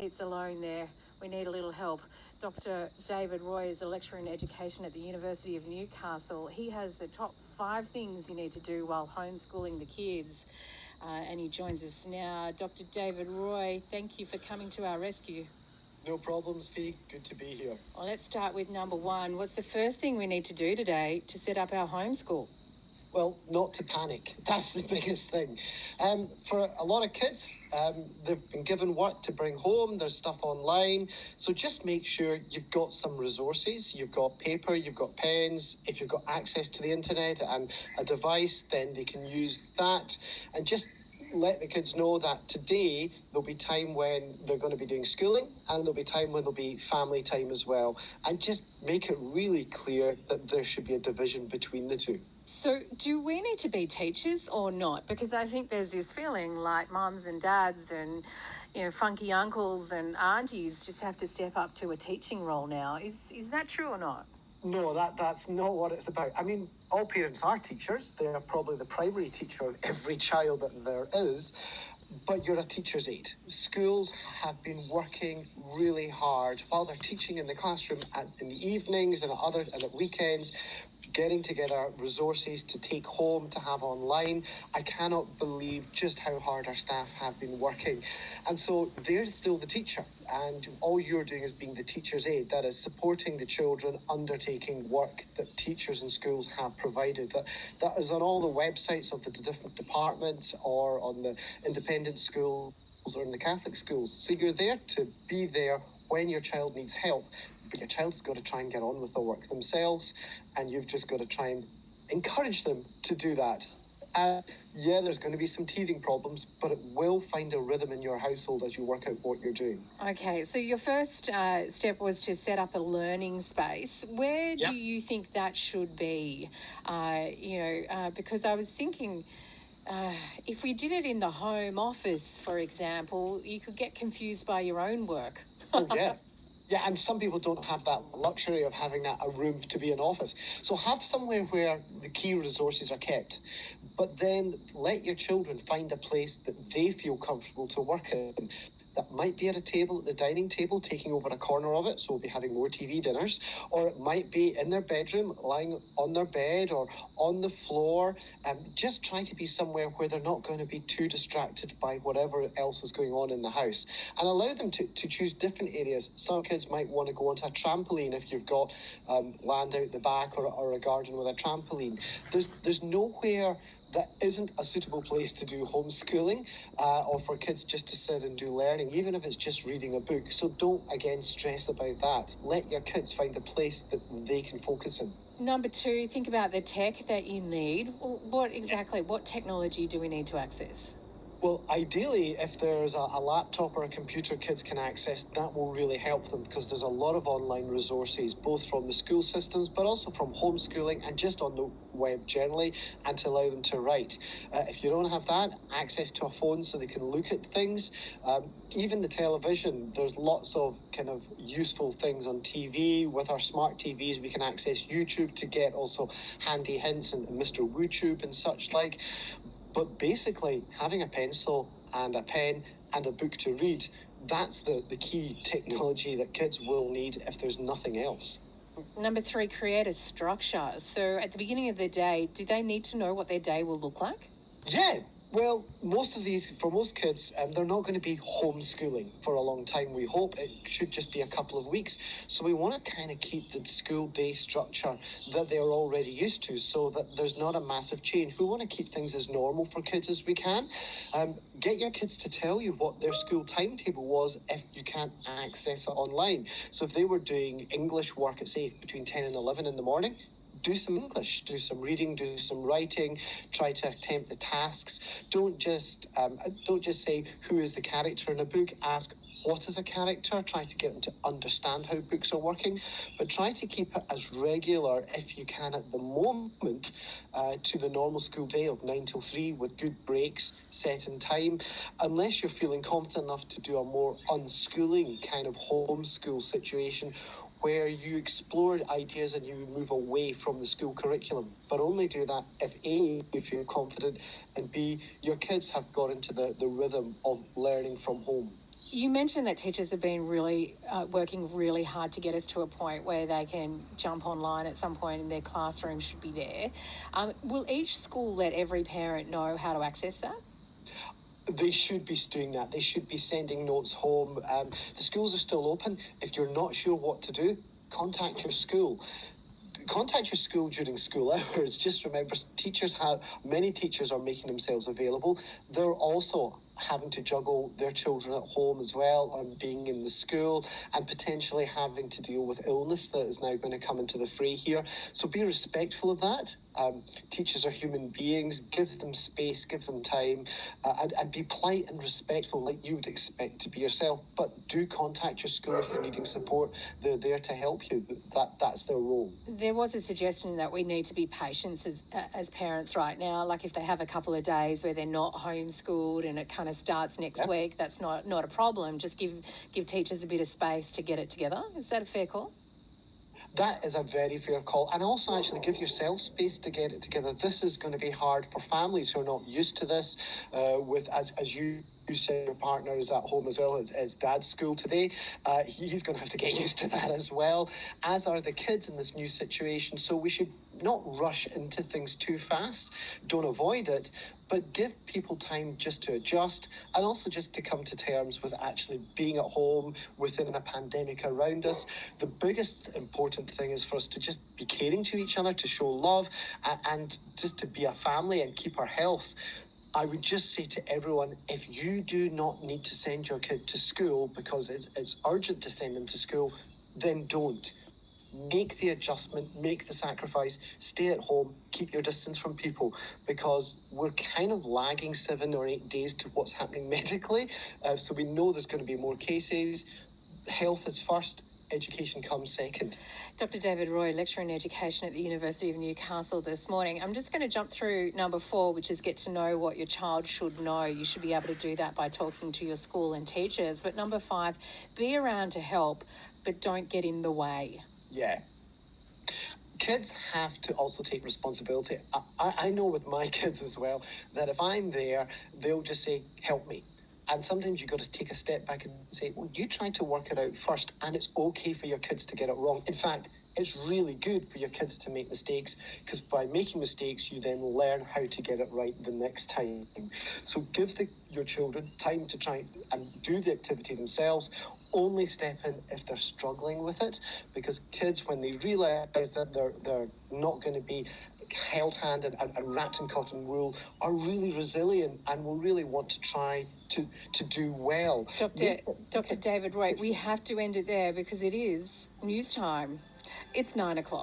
seats alone there. We need a little help. Dr. David Roy is a lecturer in education at the University of Newcastle. He has the top 5 things you need to do while homeschooling the kids. And he joins us now. Dr. David Roy, thank you for coming to our rescue. No problems, Fee. Good to be here. Well, let's start with number 1. What's the first thing we need to do today to set up our homeschool? Well, not to panic. That's the biggest thing. For a lot of kids, they've been given work to bring home. There's stuff online. So just make sure you've got some resources. You've got paper, you've got pens. If you've got access to the internet and a device, then they can use that. And just let the kids know that today there'll be time when they're going to be doing schooling and there'll be time when there'll be family time as well. And just make it really clear that there should be a division between the two. So do we need to be teachers or not? Because I think there's this feeling like mums and dads and, funky uncles and aunties just have to step up to a teaching role now. Is that true or not? No, that's not what it's about. I mean, all parents are teachers. They are probably the primary teacher of every child that there is, but you're a teacher's aide. Schools have been working really hard while they're teaching in the classroom in the evenings and at weekends, getting together resources to take home, to have online. I cannot believe just how hard our staff have been working. And so they're still the teacher, and all you're doing is being the teacher's aide. That is supporting the children undertaking work that teachers in schools have provided. That is on all the websites of the different departments or on the independent schools or in the Catholic schools. So you're there to be there when your child needs help. But your child's got to try and get on with the work themselves, and you've just got to try and encourage them to do that. There's going to be some teething problems, but it will find a rhythm in your household as you work out what you're doing. Okay, so your first step was to set up a learning space. Where do you think that should be? Because I was thinking, if we did it in the home office, for example, you could get confused by your own work. Oh, yeah. Yeah, and some people don't have that luxury of having a room to be an office. So have somewhere where the key resources are kept, but then let your children find a place that they feel comfortable to work in. That might be at a table at the dining table, taking over a corner of it, so we'll be having more TV dinners. Or it might be in their bedroom, lying on their bed or on the floor. Just try to be somewhere where they're not going to be too distracted by whatever else is going on in the house. And allow them to choose different areas. Some kids might want to go onto a trampoline if you've got land out the back or a garden with a trampoline. There's nowhere that isn't a suitable place to do homeschooling or for kids just to sit and do learning, even if it's just reading a book. So don't, again, stress about that. Let your kids find a place that they can focus in. Number 2, think about the tech that you need. What technology do we need to access? Well, ideally, if there's a laptop or a computer kids can access, that will really help them, because there's a lot of online resources, both from the school systems, but also from homeschooling and just on the web generally, and to allow them to write. If you don't have that, access to a phone so they can look at things. Even the television, there's lots of kind of useful things on TV. With our smart TVs, we can access YouTube to get also handy hints and Mr. WooTube and such like. But basically, having a pencil and a pen and a book to read, that's the key technology that kids will need if there's nothing else. Number 3, create a structure. So at the beginning of the day, do they need to know what their day will look like? Yeah. Well, for most kids, they're not going to be homeschooling for a long time, we hope. It should just be a couple of weeks. So we want to kind of keep the school day structure that they're already used to, so that there's not a massive change. We want to keep things as normal for kids as we can. Get your kids to tell you what their school timetable was if you can't access it online. So if they were doing English work at, say, between 10 and 11 in the morning, do some English, do some reading, do some writing, try to attempt the tasks. Don't just say who is the character in a book. Ask what is a character. Try to get them to understand how books are working, but try to keep it as regular if you can at the moment to the normal school day of 9 till 3 with good breaks set in time, unless you're feeling confident enough to do a more unschooling kind of homeschool situation where you explore ideas and you move away from the school curriculum. But only do that if A, you feel confident, and B, your kids have got into the rhythm of learning from home. You mentioned that teachers have been really working really hard to get us to a point where they can jump online at some point and their classroom should be there. Will each school let every parent know how to access that? They should be doing that. They should be sending notes home. The schools are still open. If you're not sure what to do, contact your school. Contact your school during school hours. Just remember, many teachers are making themselves available. They're also having to juggle their children at home as well, on being in the school, and potentially having to deal with illness that is now going to come into the fray here. So be respectful of that. Teachers are human beings. Give them space, give them time, and be polite and respectful like you would expect to be yourself. But do contact your school if you're needing support. They're there to help you. That's their role. There was a suggestion that we need to be patient as parents right now. Like if they have a couple of days where they're not homeschooled and it kind of starts next week, that's not a problem. Just give teachers a bit of space to get it together. Is that a fair call? That is a very fair call. And also actually give yourself space to get it together. This is going to be hard for families who are not used to this, as you said, your partner is at home as well. It's dad's school today. He's going to have to get used to that as well, as are the kids in this new situation. So we should not rush into things too fast. Don't avoid it, but give people time just to adjust and also just to come to terms with actually being at home within a pandemic around us. The biggest important thing is for us to just be caring to each other, to show love, and just to be a family and keep our health. I would just say to everyone, if you do not need to send your kid to school because it's urgent to send them to school, then don't. Make the adjustment, make the sacrifice, stay at home, keep your distance from people, because we're kind of lagging 7 or 8 days to what's happening medically. So we know there's going to be more cases. Health is first. Education comes second. Dr. David Roy, lecturer in education at the University of Newcastle this morning. I'm just going to jump through number 4, which is get to know what your child should know. You should be able to do that by talking to your school and teachers. But number 5, be around to help, but don't get in the way. Yeah. Kids have to also take responsibility. I know with my kids as well that if I'm there, they'll just say, help me. And sometimes you've got to take a step back and say, well, you try to work it out first, and it's okay for your kids to get it wrong. In fact, it's really good for your kids to make mistakes, because by making mistakes, you then learn how to get it right the next time. So give your children time to try and do the activity themselves. Only step in if they're struggling with it, because kids, when they realise that they're not going to be held-handed and wrapped in cotton wool, are really resilient and will really want to try to do well. Dr. David Roy, we have to end it there because it is news time. It's 9 o'clock.